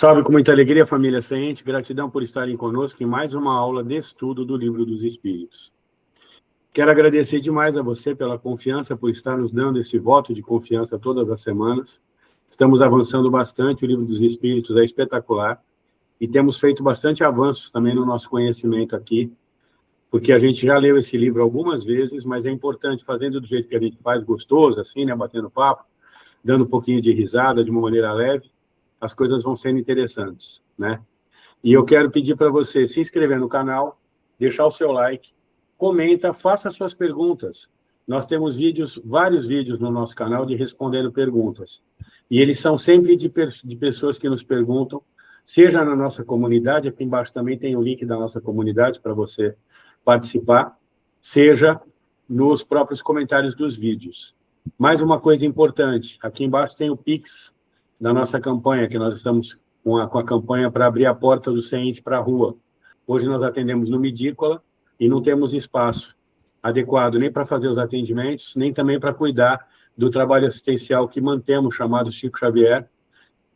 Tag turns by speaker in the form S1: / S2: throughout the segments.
S1: Salve com muita alegria, família Seente. Gratidão por estarem conosco em mais uma aula de estudo do Livro dos Espíritos. Quero agradecer demais a você pela confiança, por estar nos dando esse voto de confiança todas as semanas. Estamos avançando bastante, o Livro dos Espíritos é espetacular, e temos feito bastante avanços também no nosso conhecimento aqui, porque a gente já leu esse livro algumas vezes, mas é importante, fazendo do jeito que a gente faz, gostoso, assim, né, batendo papo, dando um pouquinho de risada, de uma maneira leve, as coisas vão sendo interessantes, né? E eu quero pedir para você se inscrever no canal, deixar o seu like, comenta, faça suas perguntas. Nós temos vários vídeos no nosso canal de respondendo perguntas. E eles são sempre de pessoas que nos perguntam, seja na nossa comunidade, aqui embaixo também tem o link da nossa comunidade para você participar, seja nos próprios comentários dos vídeos. Mais uma coisa importante, aqui embaixo tem o Pix da nossa campanha, que nós estamos com a campanha para abrir a porta do Seente para a rua. Hoje nós atendemos no Midícola e não temos espaço adequado nem para fazer os atendimentos, nem também para cuidar do trabalho assistencial que mantemos, chamado Chico Xavier,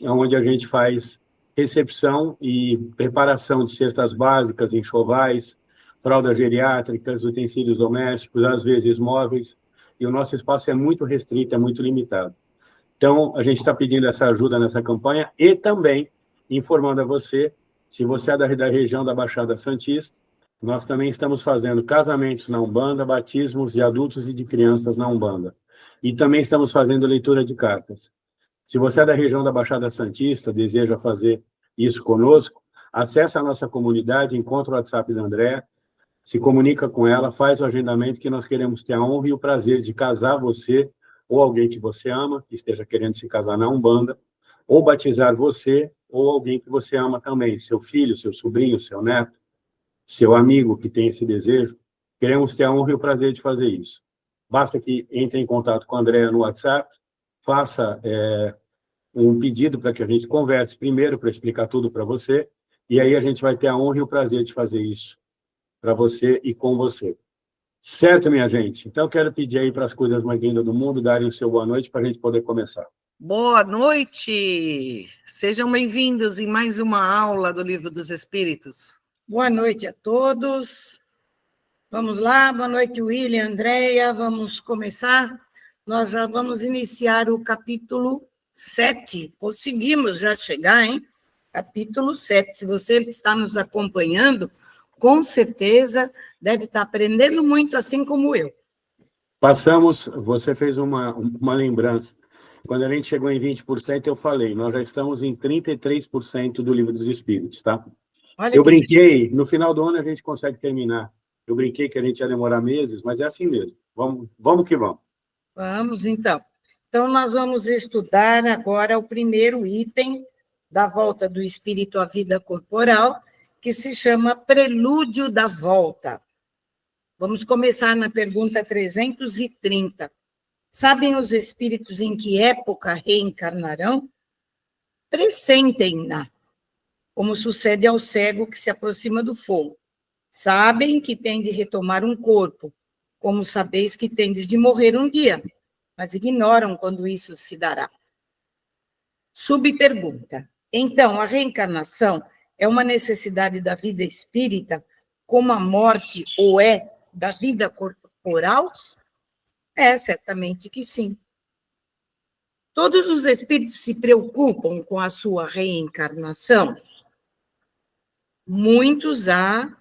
S1: onde a gente faz recepção e preparação de cestas básicas, enxovais, fraldas geriátricas, utensílios domésticos, às vezes móveis, e o nosso espaço é muito restrito, é muito limitado. Então, a gente está pedindo essa ajuda nessa campanha e também informando a você, se você é da região da Baixada Santista, nós também estamos fazendo casamentos na Umbanda, batismos de adultos e de crianças na Umbanda. E também estamos fazendo leitura de cartas. Se você é da região da Baixada Santista, deseja fazer isso conosco, acesse a nossa comunidade, encontra o WhatsApp da Andréa, se comunica com ela, faz o agendamento, que nós queremos ter a honra e o prazer de casar você ou alguém que você ama, que esteja querendo se casar na Umbanda, ou batizar você, ou alguém que você ama também, seu filho, seu sobrinho, seu neto, seu amigo que tem esse desejo. Queremos ter a honra e o prazer de fazer isso. Basta que entre em contato com a Andréa no WhatsApp, faça um pedido para que a gente converse primeiro, para explicar tudo para você, e aí a gente vai ter a honra e o prazer de fazer isso para você e com você. Certo, minha gente? Então, eu quero pedir aí para as coisas mais lindas do mundo darem o seu boa noite para a gente poder começar.
S2: Boa noite! Sejam bem-vindos em mais uma aula do Livro dos Espíritos.
S3: Boa noite a todos. Vamos lá, boa noite, William, Andréia. Vamos começar. Nós já vamos iniciar o capítulo 7. Conseguimos já chegar, hein? Capítulo 7. Se você está nos acompanhando, com certeza deve estar aprendendo muito, assim como eu.
S1: Passamos, você fez uma lembrança. Quando a gente chegou em 20%, eu falei, nós já estamos em 33% do Livro dos Espíritos, tá?
S3: Olha,
S1: eu brinquei, no final do ano a gente consegue terminar. Eu brinquei que a gente ia demorar meses, mas é assim mesmo. Vamos que vamos.
S3: Vamos, então. Então, nós vamos estudar agora o primeiro item da volta do espírito à vida corporal, que se chama Prelúdio da Volta. Vamos começar na pergunta 330. Sabem os espíritos em que época reencarnarão? Pressentem-na, como sucede ao cego que se aproxima do fogo. Sabem que têm de retomar um corpo, como sabeis que tendes de morrer um dia, mas ignoram quando isso se dará. Subpergunta. Então, a reencarnação é uma necessidade da vida espírita, como a morte ou é da vida corporal? É, certamente que sim. Todos os espíritos se preocupam com a sua reencarnação? Muitos há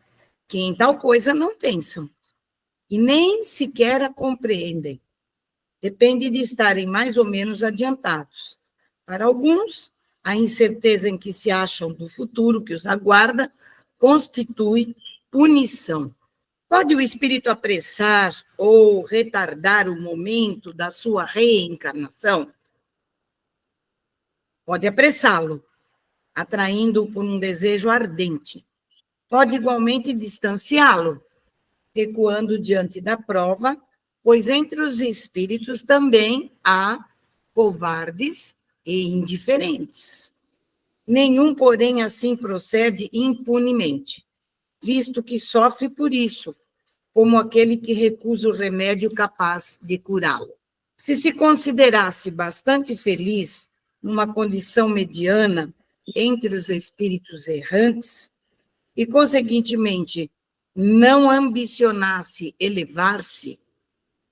S3: que em tal coisa não pensam e nem sequer a compreendem. Depende de estarem mais ou menos adiantados. Para alguns, a incerteza em que se acham do futuro que os aguarda constitui punição. Pode o espírito apressar ou retardar o momento da sua reencarnação? Pode apressá-lo, atraindo-o por um desejo ardente. Pode igualmente distanciá-lo, recuando diante da prova, pois entre os espíritos também há covardes e indiferentes. Nenhum, porém, assim procede impunemente, visto que sofre por isso, como aquele que recusa o remédio capaz de curá-lo. Se se considerasse bastante feliz numa condição mediana, entre os espíritos errantes e, conseguintemente, não ambicionasse elevar-se,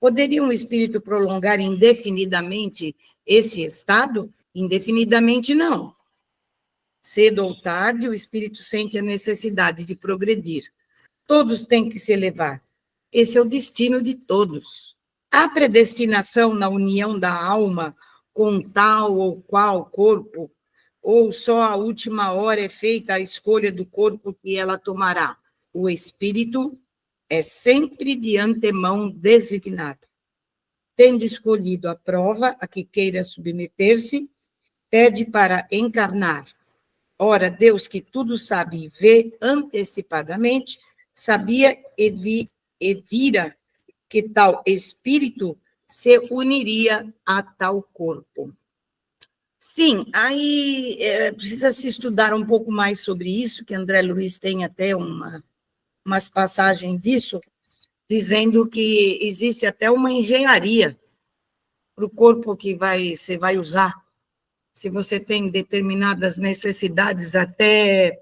S3: poderia um espírito prolongar indefinidamente esse estado? Indefinidamente, não. Cedo ou tarde, o espírito sente a necessidade de progredir. Todos têm que se elevar. Esse é o destino de todos. Há predestinação na união da alma com tal ou qual corpo, ou só à última hora é feita a escolha do corpo que ela tomará? O espírito é sempre de antemão designado. Tendo escolhido a prova a que queira submeter-se, pede para encarnar. Ora, Deus, que tudo sabe e vê antecipadamente, sabia e vira que tal espírito se uniria a tal corpo. Sim, aí precisa se estudar um pouco mais sobre isso, que André Luiz tem até umas passagens disso, dizendo que existe até uma engenharia para o corpo que você vai usar. Se você tem determinadas necessidades até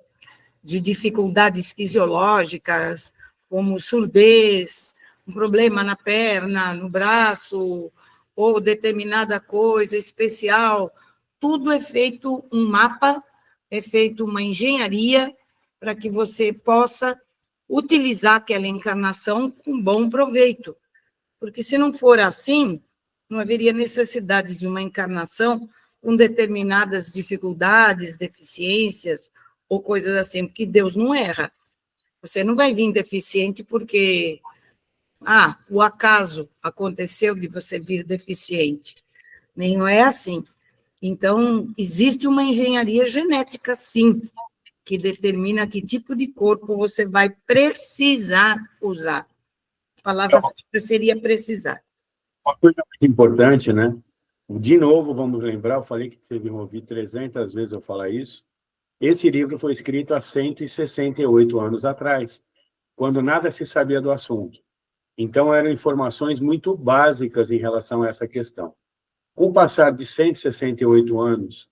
S3: de dificuldades fisiológicas, como surdez, um problema na perna, no braço, ou determinada coisa especial, tudo é feito um mapa, é feito uma engenharia para que você possa utilizar aquela encarnação com bom proveito. Porque se não for assim, não haveria necessidade de uma encarnação com determinadas dificuldades, deficiências, ou coisas assim, porque Deus não erra. Você não vai vir deficiente porque, o acaso aconteceu de você vir deficiente. Nem não é assim. Então, existe uma engenharia genética, sim, que determina que tipo de corpo você vai precisar usar. A palavra certa seria precisar.
S1: Uma coisa muito importante, né? De novo, vamos lembrar, eu falei que vocês iam ouvir 300 vezes eu falar isso. Esse livro foi escrito há 168 anos atrás, quando nada se sabia do assunto. Então, eram informações muito básicas em relação a essa questão. Com o passar de 168 anos,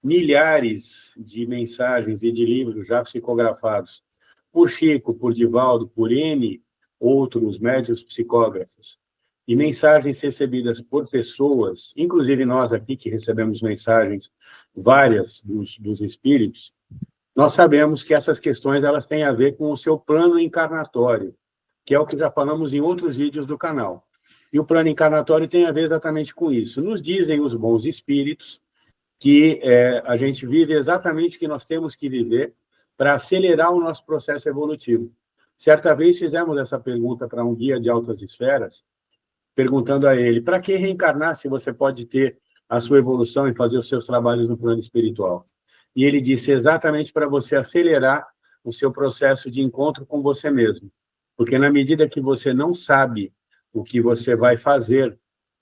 S1: milhares de mensagens e de livros já psicografados por Chico, por Divaldo, por N outros médiuns psicógrafos, e mensagens recebidas por pessoas, inclusive nós aqui que recebemos mensagens várias dos espíritos, nós sabemos que essas questões elas têm a ver com o seu plano encarnatório, que é o que já falamos em outros vídeos do canal. E o plano encarnatório tem a ver exatamente com isso. Nos dizem os bons espíritos que a gente vive exatamente o que nós temos que viver para acelerar o nosso processo evolutivo. Certa vez fizemos essa pergunta para um guia de altas esferas, perguntando a ele, para que reencarnar se você pode ter a sua evolução e fazer os seus trabalhos no plano espiritual? E ele disse, exatamente para você acelerar o seu processo de encontro com você mesmo. Porque na medida que você não sabe o que você vai fazer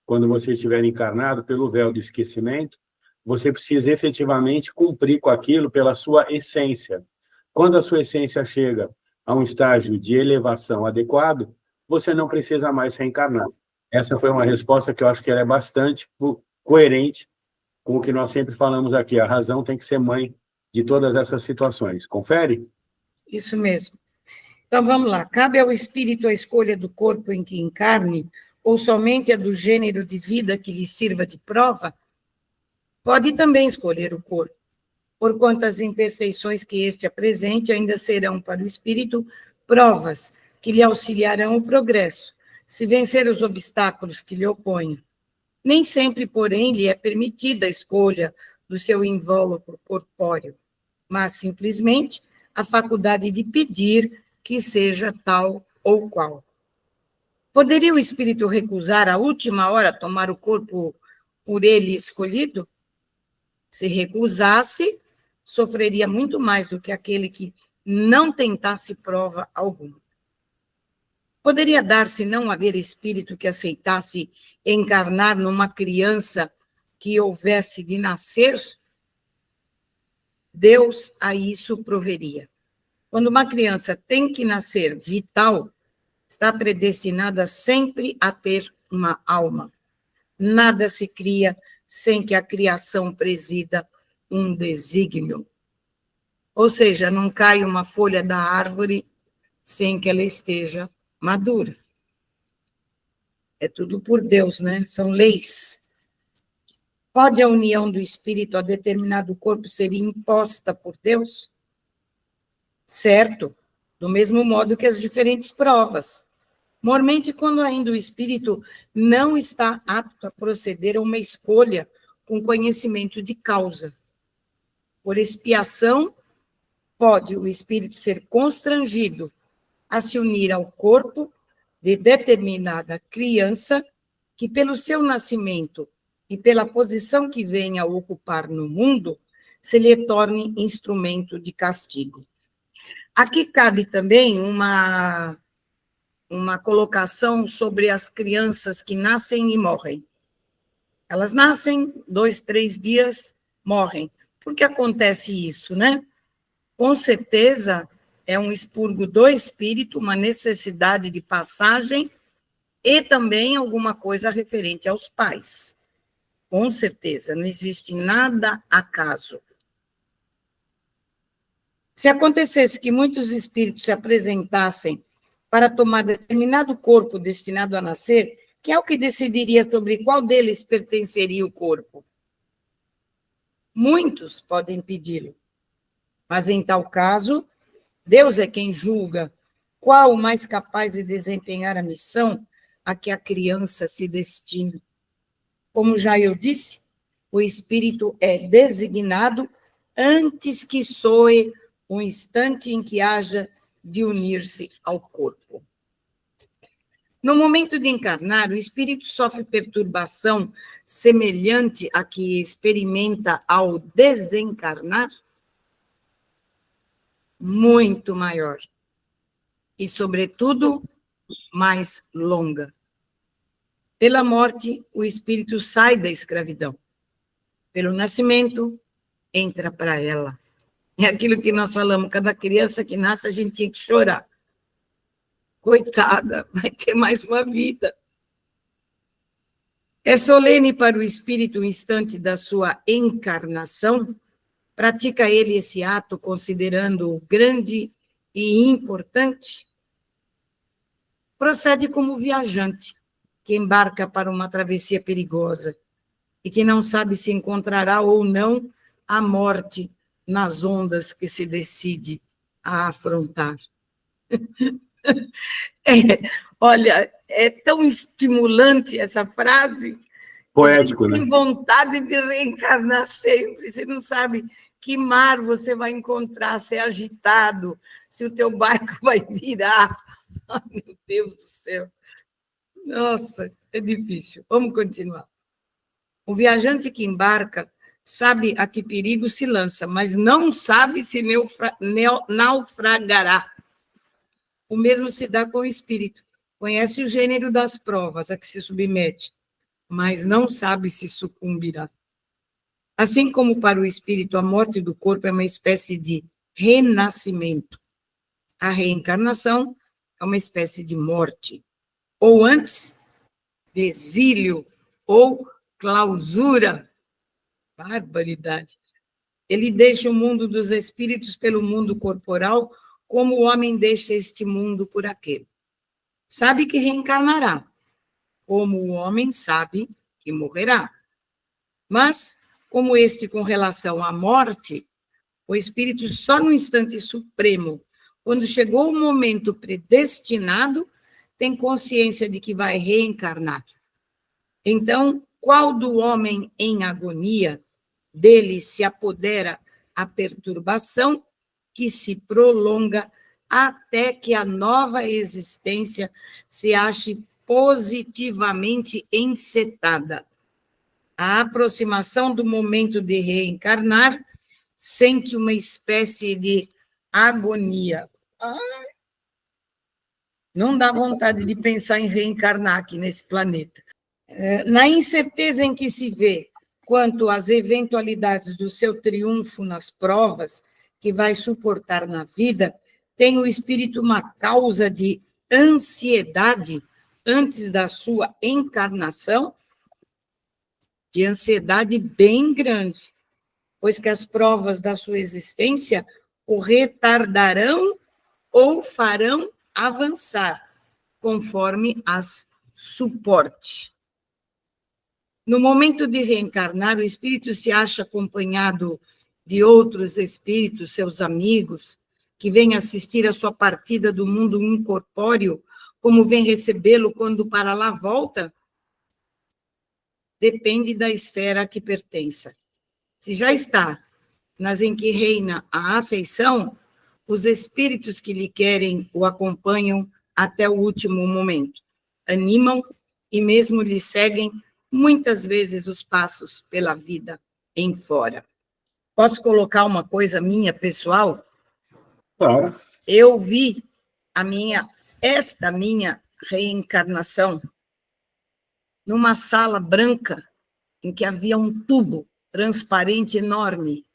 S1: quando você estiver encarnado pelo véu do esquecimento, você precisa efetivamente cumprir com aquilo pela sua essência. Quando a sua essência chega a um estágio de elevação adequado, você não precisa mais reencarnar. Essa foi uma resposta que eu acho que ela é bastante coerente com o que nós sempre falamos aqui. A razão tem que ser mãe de todas essas situações. Confere?
S3: Isso mesmo. Então, vamos lá. Cabe ao espírito a escolha do corpo em que encarne, ou somente a do gênero de vida que lhe sirva de prova? Pode também escolher o corpo, porquanto as imperfeições que este apresente ainda serão para o espírito provas que lhe auxiliarão o progresso, se vencer os obstáculos que lhe opõem. Nem sempre, porém, lhe é permitida a escolha do seu invólucro corpóreo, mas simplesmente a faculdade de pedir que seja tal ou qual. Poderia o espírito recusar à última hora tomar o corpo por ele escolhido? Se recusasse, sofreria muito mais do que aquele que não tentasse prova alguma. Poderia dar-se não haver espírito que aceitasse encarnar numa criança que houvesse de nascer? Deus a isso proveria. Quando uma criança tem que nascer vital, está predestinada sempre a ter uma alma. Nada se cria sem que a criação presida um desígnio. Ou seja, não cai uma folha da árvore sem que ela esteja madura. É tudo por Deus, né? São leis. Pode a união do espírito a determinado corpo ser imposta por Deus? Certo, do mesmo modo que as diferentes provas. Mormente, quando ainda o espírito não está apto a proceder a uma escolha com conhecimento de causa. Por expiação, pode o espírito ser constrangido a se unir ao corpo de determinada criança que, pelo seu nascimento e pela posição que venha a ocupar no mundo, se lhe torne instrumento de castigo. Aqui cabe também uma colocação sobre as crianças que nascem e morrem. Elas nascem, 2, 3 dias, morrem. Por que acontece isso, né? Com certeza é um expurgo do espírito, uma necessidade de passagem e também alguma coisa referente aos pais. Com certeza, não existe nada acaso. Se acontecesse que muitos espíritos se apresentassem para tomar determinado corpo destinado a nascer, quem é o que decidiria sobre qual deles pertenceria o corpo? Muitos podem pedi-lo, mas em tal caso, Deus é quem julga qual o mais capaz de desempenhar a missão a que a criança se destina. Como já eu disse, o espírito é designado antes que soe o instante em que haja de unir-se ao corpo. No momento de encarnar, o espírito sofre perturbação semelhante à que experimenta ao desencarnar? Muito maior. E, sobretudo, mais longa. Pela morte, o espírito sai da escravidão. Pelo nascimento, entra para ela. É aquilo que nós falamos, cada criança que nasce, a gente tinha que chorar. Coitada, vai ter mais uma vida. É solene para o espírito o instante da sua encarnação? Pratica ele esse ato considerando-o grande e importante? Procede como viajante que embarca para uma travessia perigosa e que não sabe se encontrará ou não a morte nas ondas que se decide a afrontar. Olha, é tão estimulante essa frase.
S1: Poético, né?
S3: Tem vontade de reencarnar sempre. Você não sabe que mar você vai encontrar, se é agitado, se o teu barco vai virar. Ai, meu Deus do céu. Nossa, é difícil. Vamos continuar. O viajante que embarca sabe a que perigo se lança, mas não sabe se naufragará. O mesmo se dá com o espírito. Conhece o gênero das provas a que se submete, mas não sabe se sucumbirá. Assim como para o espírito a morte do corpo é uma espécie de renascimento, a reencarnação é uma espécie de morte, ou antes, de exílio ou clausura. Barbaridade. Ele deixa o mundo dos espíritos pelo mundo corporal, como o homem deixa este mundo por aquele. Sabe que reencarnará, como o homem sabe que morrerá. Mas, como este com relação à morte, o espírito só no instante supremo, quando chegou o momento predestinado, tem consciência de que vai reencarnar. Então, qual do homem em agonia dele se apodera a perturbação que se prolonga até que a nova existência se ache positivamente encetada. A aproximação do momento de reencarnar sente uma espécie de agonia. Não dá vontade de pensar em reencarnar aqui nesse planeta. Na incerteza em que se vê quanto às eventualidades do seu triunfo nas provas que vai suportar na vida, tem o espírito uma causa de ansiedade antes da sua encarnação, de ansiedade bem grande, pois que as provas da sua existência o retardarão ou farão avançar, conforme as suporte. No momento de reencarnar, o espírito se acha acompanhado de outros espíritos, seus amigos, que vêm assistir a sua partida do mundo incorpóreo, como vem recebê-lo quando para lá volta? Depende da esfera a que pertença. Se já está nas em que reina a afeição, os espíritos que lhe querem o acompanham até o último momento, animam e mesmo lhe seguem muitas vezes os passos pela vida em fora. Posso colocar uma coisa minha, pessoal?
S1: Claro.
S3: Eu vi esta minha reencarnação numa sala branca em que havia um tubo transparente enorme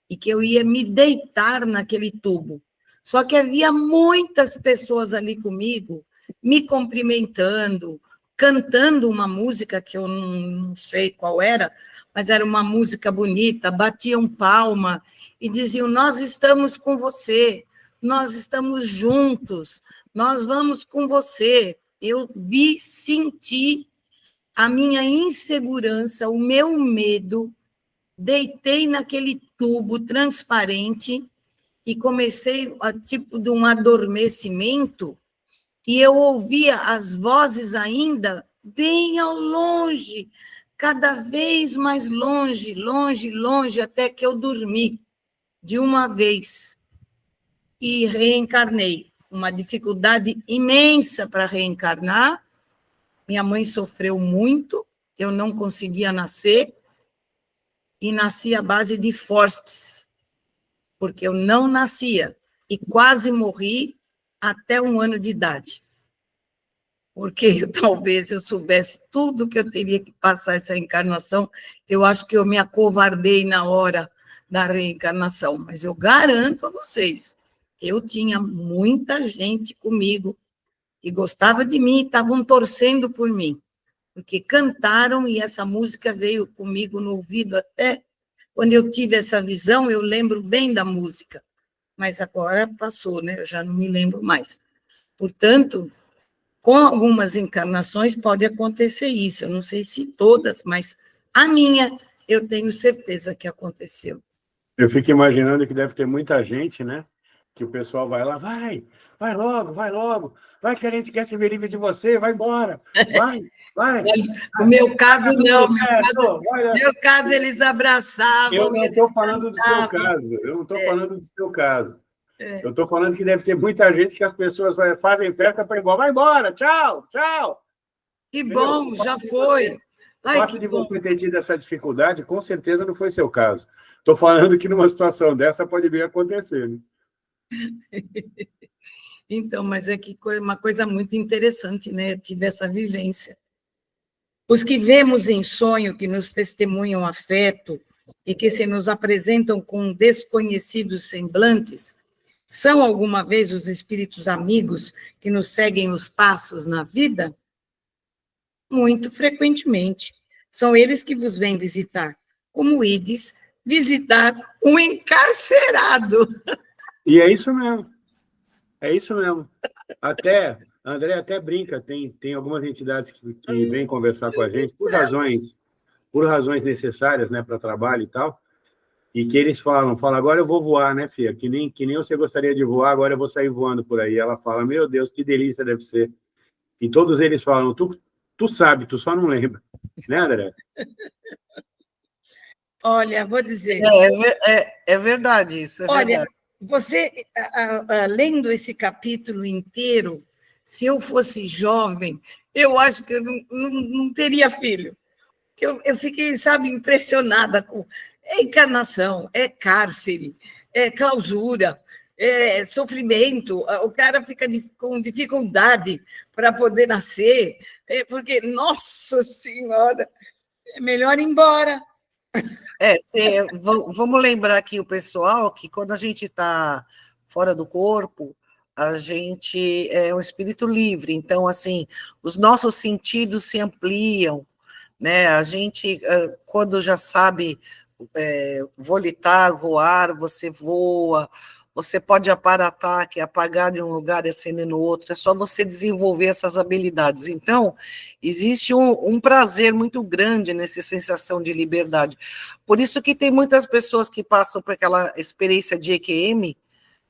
S3: e que eu ia me deitar naquele tubo. Só que havia muitas pessoas ali comigo, me cumprimentando, cantando uma música que eu não sei qual era, mas era uma música bonita, batiam palma e diziam: nós estamos com você, nós estamos juntos, nós vamos com você. Eu vi, senti a minha insegurança, o meu medo, deitei naquele tubo transparente e comecei a tipo de um adormecimento, e eu ouvia as vozes ainda bem ao longe, cada vez mais longe, longe, longe, até que eu dormi de uma vez e reencarnei. Uma dificuldade imensa para reencarnar. Minha mãe sofreu muito, eu não conseguia nascer, e nasci à base de fórceps, porque eu não nascia, e quase morri até 1 ano de idade. Porque talvez eu soubesse tudo que eu teria que passar essa encarnação, eu acho que eu me acovardei na hora da reencarnação, mas eu garanto a vocês, eu tinha muita gente comigo que gostava de mim e estavam torcendo por mim, porque cantaram e essa música veio comigo no ouvido até quando eu tive essa visão, eu lembro bem da música, mas agora passou, né? Eu já não me lembro mais. Portanto, com algumas encarnações pode acontecer isso, eu não sei se todas, mas a minha eu tenho certeza que aconteceu.
S1: Eu fico imaginando que deve ter muita gente, né? Que o pessoal vai lá, vai logo, vai que a gente quer se ver livre de você, vai embora, vai.
S3: No meu caso, não,
S1: Meu
S3: caso eles abraçavam.
S1: Eu não estou falando do seu
S3: cantavam.
S1: caso, eu não estou falando do seu caso.
S3: É.
S1: Eu estou falando que deve ter muita gente que as pessoas fazem festa para ir embora, vai embora, tchau.
S3: Que
S1: Entendeu?
S3: bom, já foi.
S1: O fato de você ter tido essa dificuldade, com certeza não foi seu caso. Estou falando que numa situação dessa pode bem acontecer. Né?
S3: Então, mas é que uma coisa muito interessante, né? Eu tive essa vivência. Os que vemos em sonho, que nos testemunham afeto e que se nos apresentam com desconhecidos semblantes, são alguma vez os espíritos amigos que nos seguem os passos na vida? Muito frequentemente. São eles que vos vêm visitar, como ides visitar um encarcerado.
S1: E é isso mesmo. Até, André até brinca, tem algumas entidades que vêm conversar com a gente por razões necessárias, né, para trabalho e tal, e que eles falam, agora eu vou voar, né, filha? Que nem você gostaria de voar, agora eu vou sair voando por aí. Ela fala, meu Deus, que delícia deve ser. E todos eles falam, tu sabe, tu só não lembra. Né, André?
S3: Olha, vou dizer...
S2: É verdade isso, é
S3: Olha,
S2: verdade.
S3: Você, lendo esse capítulo inteiro, se eu fosse jovem, eu acho que eu não teria filho. Eu fiquei, sabe, impressionada com encarnação, cárcere, clausura, sofrimento. O cara fica com dificuldade para poder nascer, porque, nossa Senhora, é melhor ir embora.
S2: Vamos lembrar aqui o pessoal que quando a gente está fora do corpo, a gente é um espírito livre, então, assim, os nossos sentidos se ampliam, né? A gente, quando já sabe volitar, voar, você voa, você pode aparatar, que é apagar de um lugar e acender no outro, é só você desenvolver essas habilidades. Então, existe um prazer muito grande nessa sensação de liberdade. Por isso que tem muitas pessoas que passam por aquela experiência de EQM,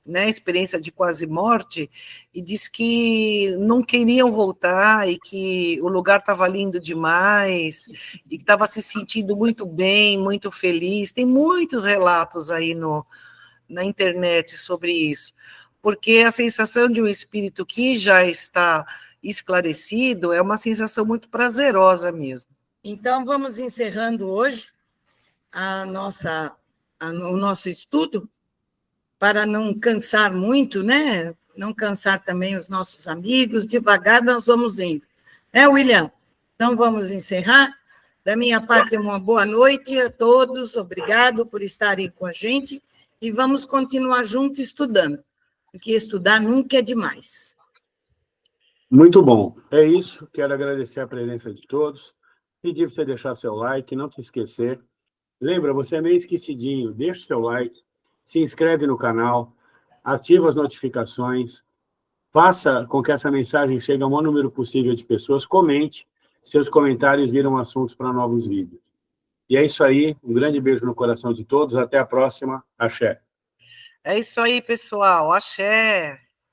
S2: né, experiência de quase morte, e diz que não queriam voltar e que o lugar estava lindo demais e que estava se sentindo muito bem, muito feliz. Tem muitos relatos aí na internet sobre isso, porque a sensação de um espírito que já está esclarecido é uma sensação muito prazerosa mesmo.
S3: Então, vamos encerrando hoje o nosso estudo, para não cansar muito, né? Não cansar também os nossos amigos, devagar nós vamos indo. William? Então, vamos encerrar. Da minha parte, uma boa noite a todos, obrigado por estarem com a gente, e vamos continuar juntos estudando, porque estudar nunca é demais.
S1: Muito bom. É isso, quero agradecer a presença de todos, pedir para você deixar seu like, não se esquecer. Lembra, você é meio esquecidinho, deixa o seu like, se inscreve no canal, ativa as notificações, faça com que essa mensagem chegue ao maior número possível de pessoas, comente, seus comentários viram assuntos para novos vídeos. E é isso aí, um grande beijo no coração de todos, até a próxima, axé.
S2: É isso aí, pessoal, axé.